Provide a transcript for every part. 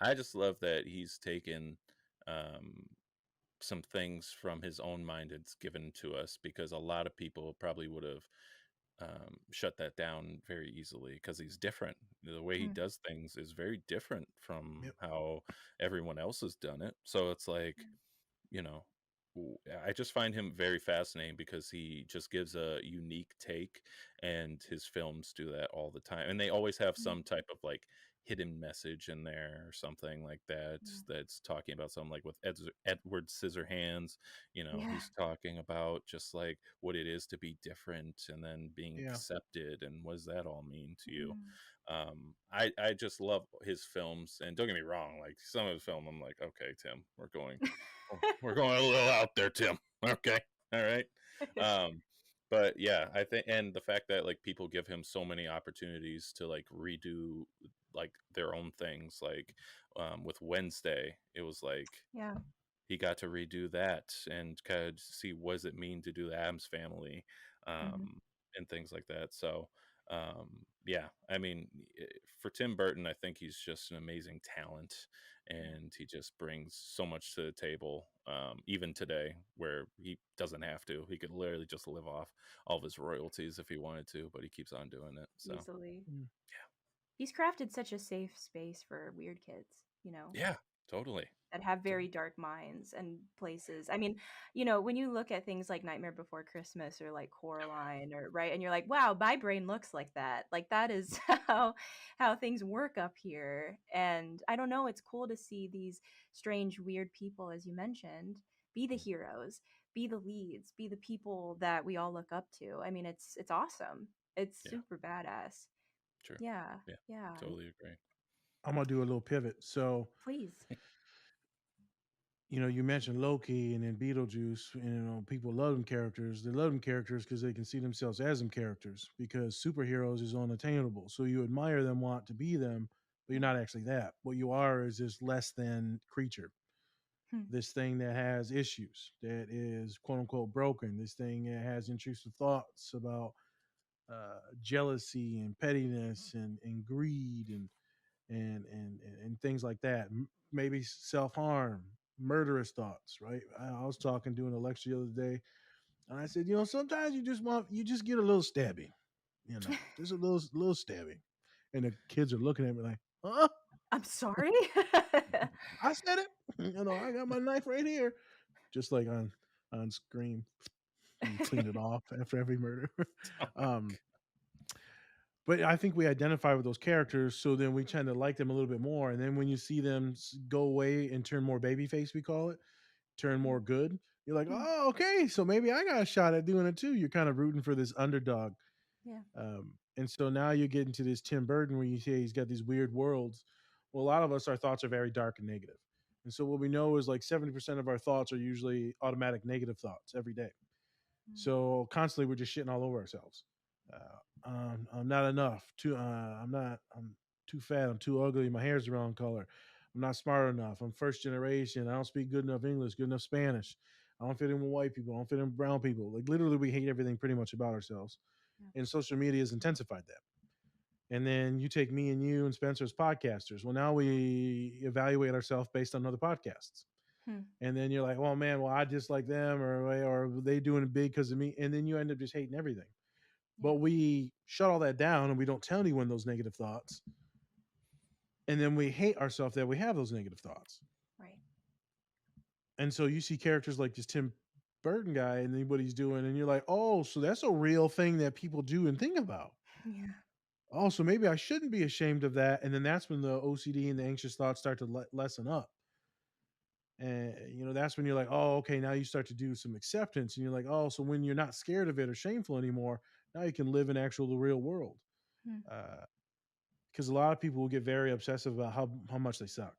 I just love that he's taken um, some things from his own mind it's given to us because a lot of people probably would have shut that down very easily because he's different. The way he Mm. does things is very different from Yep. how everyone else has done it. So it's like, you know, I just find him very fascinating because he just gives a unique take, and his films do that all the time. And they always have Mm. some type of like hidden message in there or something like that Yeah. that's talking about something like with Edward Scissorhands. Yeah. He's talking about just like what it is to be different and then being Yeah. accepted and what does that all mean to you. Mm. I just love his films, and don't get me wrong, like some of his film I'm like, okay, Tim, we're going a little out there, Tim. Okay. All right. Um, but yeah, I think, and the fact that like people give him so many opportunities to like redo like their own things, like with Wednesday, it was like Yeah. he got to redo that and kind of see what does it mean to do the Adams Family, Hmm. and things like that. So yeah, I mean, for Tim Burton, I think he's just an amazing talent, Yeah. and he just brings so much to the table. Even today, where he doesn't have to, he could literally just live off all of his royalties if he wanted to, but he keeps on doing it. So Easily. Mm. He's crafted such a safe space for weird kids, yeah, totally. that have very dark minds and places. I mean, when you look at things like Nightmare Before Christmas or like Coraline or right, and you're like, wow, my brain looks like that. Like that is how things work up here. And I don't know, it's cool to see these strange, weird people, as you mentioned, be the heroes, be the leads, be the people that we all look up to. I mean, it's awesome. It's Yeah, super badass. true. Yeah, Yeah, yeah. totally agree. I'm gonna do a little pivot. So, Please. you mentioned Loki and then Beetlejuice. And, people love them characters. They love them characters because they can see themselves as them characters. Because superheroes is unattainable, so you admire them, want to be them, but you're Yeah. not actually that. What you are is this less than creature, Hmm. this thing that has issues, that is quote unquote broken, this thing that has intrusive thoughts about jealousy and pettiness and greed and things like that. Maybe self harm, murderous thoughts. Right. I was talking doing a lecture the other day, and I said, sometimes you just get a little stabby, just a little stabby, and the kids are looking at me like, huh? I'm sorry. I said it. I got my knife right here, just like on Scream. You clean it off after every murder. Oh my um, but I think we identify with those characters, so then we tend to like them a little bit more. And then when you see them go away and turn more babyface, we call it, turn more good, you're like, Hmm. oh, okay, so maybe I got a shot at doing it too. You're kind of rooting for this underdog. Yeah. And so now you get into this Tim Burton where you say he's got these weird worlds. Well, a lot of us, our thoughts are very dark and negative. And so what we know is like 70% of our thoughts are usually automatic negative thoughts every day. Mm. So constantly we're just shitting all over ourselves. I'm not enough. I'm too fat. I'm too ugly. My hair's the wrong color. I'm not smart enough. I'm first generation. I don't speak good enough English, good enough Spanish. I don't fit in with white people. I don't fit in with brown people. Like literally, we hate everything pretty much about ourselves. Yeah. And social media has intensified that. And then you take me and you and Spencer as podcasters. Well, now we evaluate ourselves based on other podcasts. Hmm. And then you're like, well, man, well, I dislike them, or they doing it big because of me. And then you end up just hating everything. Yeah. But we shut all that down and we don't tell anyone those negative thoughts. And then we hate ourselves that we have those negative thoughts. Right. And so you see characters like this Tim Burton guy and what he's doing, and you're like, oh, so that's a real thing that people do and think about. Yeah. Oh, so maybe I shouldn't be ashamed of that. And then that's when the OCD and the anxious thoughts start to lessen up. And that's when you're like, oh, okay, now you start to do some acceptance, and you're like, oh, so when you're not scared of it or shameful anymore, now you can live in actual the real world. Hmm. Because a lot of people will get very obsessive about how much they suck.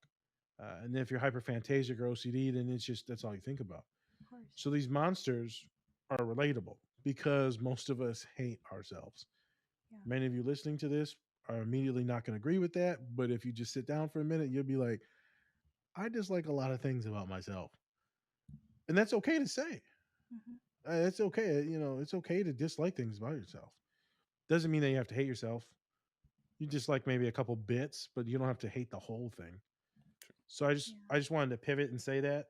And if you're hyperphantasic or OCD, then it's just that's all you think about. Of course. So these monsters are relatable because most of us hate ourselves. Yeah. Many of you listening to this are immediately not going to agree with that, but if you just sit down for a minute, you'll be like, I dislike a lot of things about myself, and that's okay to say. Hmm. It's okay, it's okay to dislike things about yourself. Doesn't mean that you have to hate yourself. You dislike maybe a couple bits, but you don't have to hate the whole thing. So Yeah. I just wanted to pivot and say that.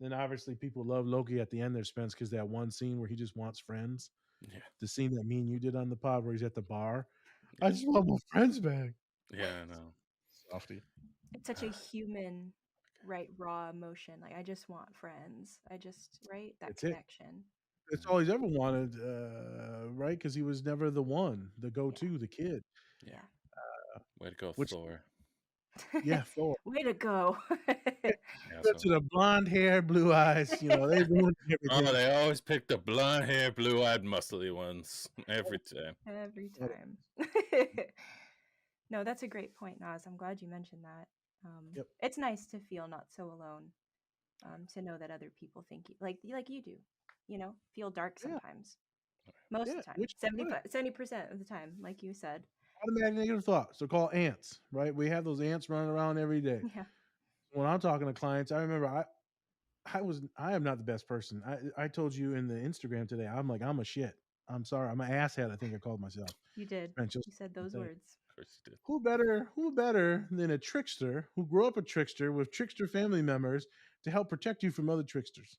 Then obviously people love Loki at the end there, Spence, because that one scene where he just wants friends. Yeah. The scene that me and you did on the pod where he's at the bar. I Yeah. just want my friends back. Yeah, I know. Softy. It's such a human, right, raw emotion. Like I just want friends. I just, right, that That's it. connection. That's all he's ever wanted, right? Because he was never the one, the Yeah. go-to, the kid. Yeah. Yeah. Way to go, Which, Thor. yeah, Thor. Way to go. To the blonde hair, blue eyes. You know, they ruined Oh, everything. they always pick the blonde hair, blue eyed, muscly ones every time. Every time. No, that's a great point, Naz. I'm glad you mentioned that. Yep. It's nice to feel not so alone. To know that other people think like you do. You know, feel dark Yeah. sometimes. Most Yeah. of the time. Which 70% of the time, like you said. automatic negative thoughts. They're called ants, right? We have those ants running around every day. Yeah. When I'm talking to clients, I remember I am not the best person. I told you in the Instagram today, I'm like, I'm a shit. I'm sorry. I'm an asshat, I think I called myself. You did. Spent just You said the those thing. words. Of course you did. Who better than a trickster who grew up a trickster with trickster family members to help protect you from other tricksters?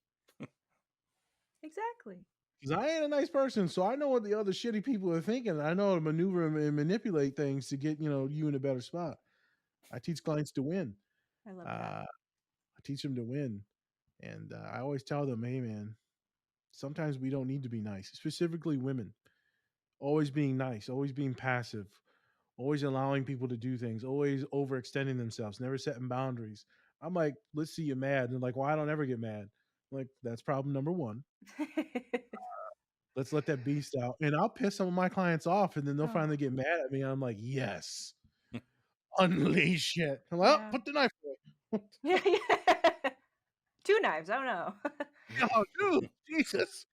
Exactly. Because I ain't a nice person, so I know what the other shitty people are thinking. I know how to maneuver and manipulate things to get you in a better spot. I teach clients to win. I love that. I teach them to win, and I always tell them, "Hey, man, sometimes we don't need to be nice, specifically women. Always being nice, always being passive, always allowing people to do things, always overextending themselves, never setting boundaries." I'm like, let's see you mad. And they're like, well, I don't ever get mad. I'm like, that's problem number one. Let's let that beast out. And I'll piss some of my clients off, and then they'll Oh, finally get mad at me. And I'm like, yes, unleash it. I'm like, oh, yeah. put the knife away. Yeah, yeah. 2 knives. Oh no. Oh, dude, Jesus.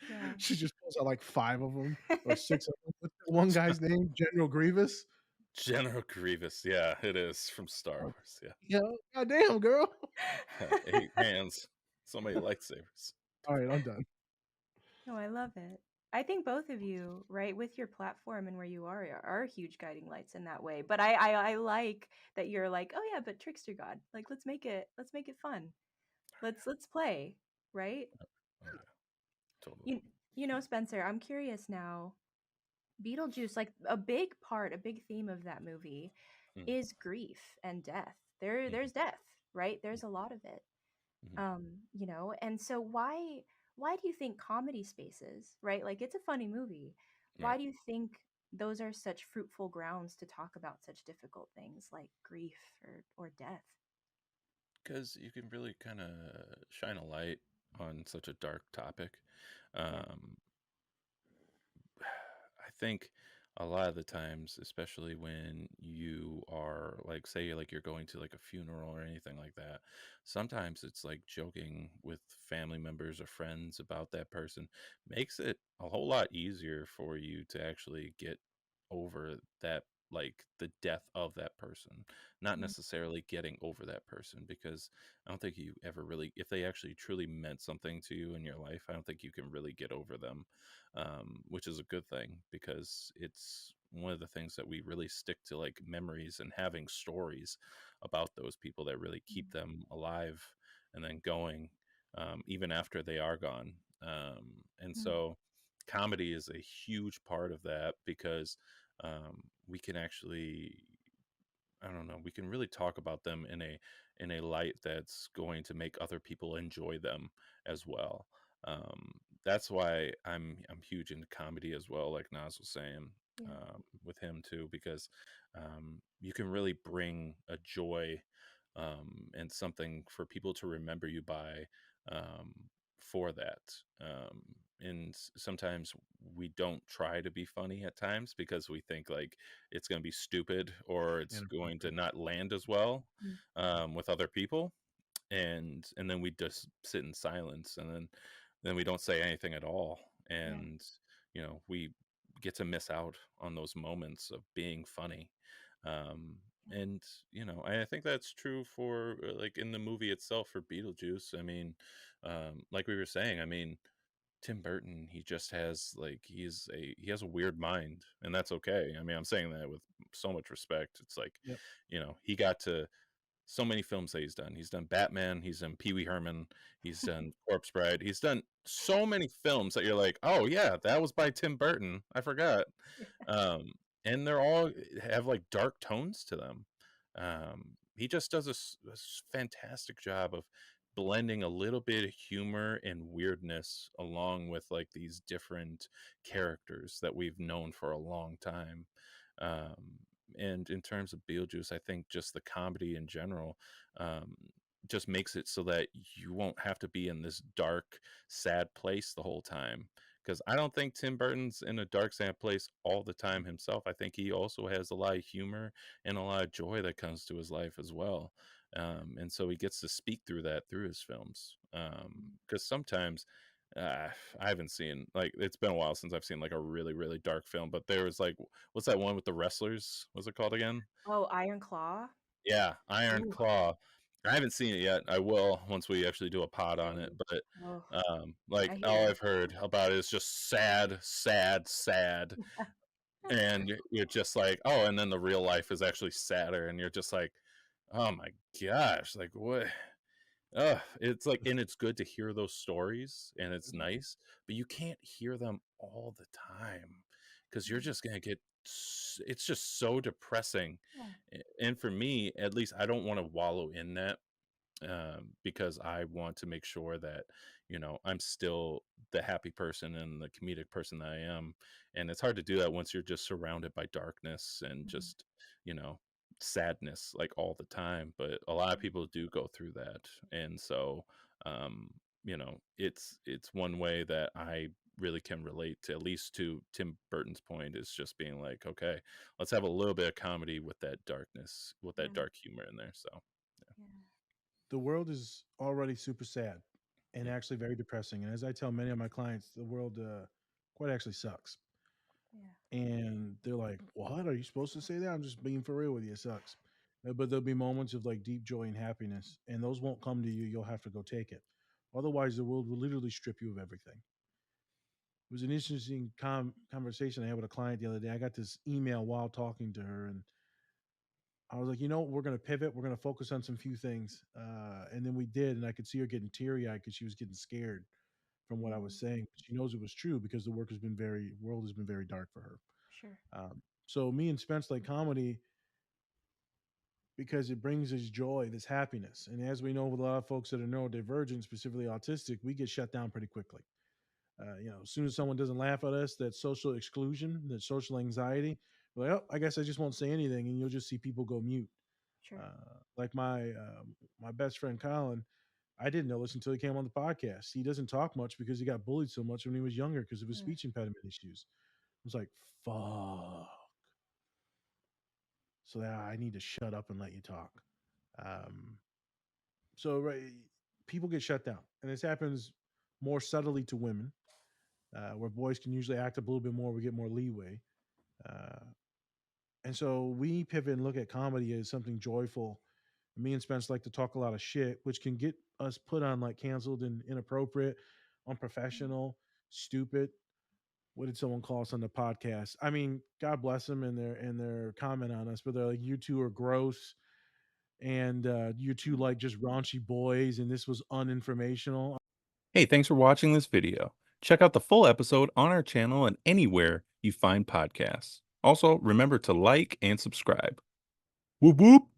Yeah. She just pulls out like 5 of them or 6 of them. What's that one guy's name? General Grievous? General Grievous. Yeah, it is from Star Wars. Yeah. Yeah. Goddamn, girl. 8 hands. So many lightsabers. All right, I'm done. No, I love it. I think both of you, right, with your platform and where you are huge guiding lights in that way. But I like that you're like, oh yeah, but trickster god, like let's make it fun. Let's play, right? Oh, yeah. Totally. You know, Spencer, I'm curious now. Beetlejuice, like a big part, a big theme of that movie Mm, is grief and death. mhm, There's death, right? There's a lot of it. mhm. You know, and so why do you think comedy spaces, right? Like it's a funny movie. Right. Why do you think those are such fruitful grounds to talk about such difficult things like grief or death? Because you can really kind of shine a light on such a dark topic. Yeah. Um, I think a lot of the times, especially when you are like, say, like you're going to like a funeral or anything like that, sometimes it's like joking with family members or friends about that person makes it a whole lot easier for you to actually get over that, like the death of that person, not Mm, necessarily getting over that person, because I don't think you ever really, if they actually truly meant something to you in your life, I don't think you can really get over them, which is a good thing because it's one of the things that we really stick to, like memories and having stories about those people that really keep mm, them alive and then going, even after they are gone. And mm, so comedy is a huge part of that because we can actually, I don't know, we can really talk about them in a light that's going to make other people enjoy them as well. Um, that's why I'm huge into comedy as well, like Nas was saying, yeah. with him too, because you can really bring a joy, and something for people to remember you by, um, for that. And sometimes we don't try to be funny at times because we think like it's going to be stupid or it's going to Inappropriate. not land as well, Mm, with other people, and then we just sit in silence, and then we don't say anything at all, yeah. and we get to miss out on those moments of being funny. um and I think that's true for, like in the movie itself for Beetlejuice. I mean, like we were saying, I mean, Tim Burton, he just has like he has a weird mind, and that's okay. I mean, I'm saying that with so much respect. It's like, Yep. he got to so many films that he's done. He's done Batman, he's done Pee Wee Herman, he's done Corpse Bride. He's done so many films that you're like, oh yeah, that was by Tim Burton. I forgot. Um, and they're all have like dark tones to them. He just does a fantastic job of blending a little bit of humor and weirdness along with like these different characters that we've known for a long time. Um, and in terms of Beetlejuice, I think just the comedy in general um, just makes it so that you won't have to be in this dark, sad place the whole time. Because I don't think Tim Burton's in a dark, sad place all the time himself. I think he also has a lot of humor and a lot of joy that comes to his life as well. And so he gets to speak through that through his films. Because sometimes I haven't seen, like, it's been a while since I've seen like a really really dark film, but there was like, what's that one with the wrestlers? What's it called again? Oh, Iron Claw. Yeah, Iron Ooh, Claw. I haven't seen it yet. I will once we actually do a pod on it. same. But Oh, like I all hear. I've heard about it is just sad, sad, sad, and you're just like, oh, and then the real life is actually sadder, and you're just like, oh my gosh, like what? It's like, and it's good to hear those stories, and it's Mhm, nice, but you can't hear them all the time because you're mhm. just gonna get. It's just so depressing, Yeah. and for me, at least, I don't want to wallow in that because I want to make sure that I'm still the happy person and the comedic person that I am, and it's hard to do that once you're just surrounded by darkness and Mhm, just you know sadness like all the time. But a lot of yeah. people do go through that, and so um, it's one way that I really can relate to, at least to Tim Burton's point, is just being like, okay, let's have a little bit of comedy with that darkness, with that Yeah. dark humor in there. So Yeah. The world is already super sad and yeah. actually very depressing. And as I tell many of my clients, the world quite actually sucks. Yeah. And they're like, "What are you supposed to say that?" I'm just being for real with you. It sucks. But there'll be moments of like deep joy and happiness, and those won't come to you. You'll have to go take it. Otherwise, the world will literally strip you of everything. It was an interesting conversation I had with a client the other day. I got this email while talking to her, and I was like, we're going to pivot. We're going to focus on some few things. And then we did, and I could see her getting teary eyed because she was getting scared from what I was Mm, saying. She knows it was true because the world has been very dark for her. sure. So me and Spence like comedy because it brings us joy, this happiness. And as we know, with a lot of folks that are neurodivergent, specifically autistic, we get shut down pretty quickly. As soon as someone doesn't laugh at us, that social exclusion, that social anxiety, we're like, oh, I guess I just won't say anything, and you'll just see people go mute. Sure. Like my best friend Colin, I didn't know this until he came on the podcast. He doesn't talk much because he got bullied so much when he was younger because of his Mm, speech impediment issues. I was like, fuck. So that I need to shut up and let you talk. Um, so right, people get shut down, and this happens more subtly to women, where boys can usually act a little bit more. We get more leeway, uh, and so we pivot and look at comedy as something joyful. Me and Spence like to talk a lot of shit, which can get us put on like canceled and inappropriate, mm, unprofessional, stupid. What did someone call us on the podcast? I mean, God bless them and their comment on us, but they're like, you two are gross and you two mm. like just raunchy boys, and this was uninformational. Hey, thanks for watching this video. Check out the full episode on our channel and anywhere you find podcasts. Also, remember to like and subscribe. Whoop whoop!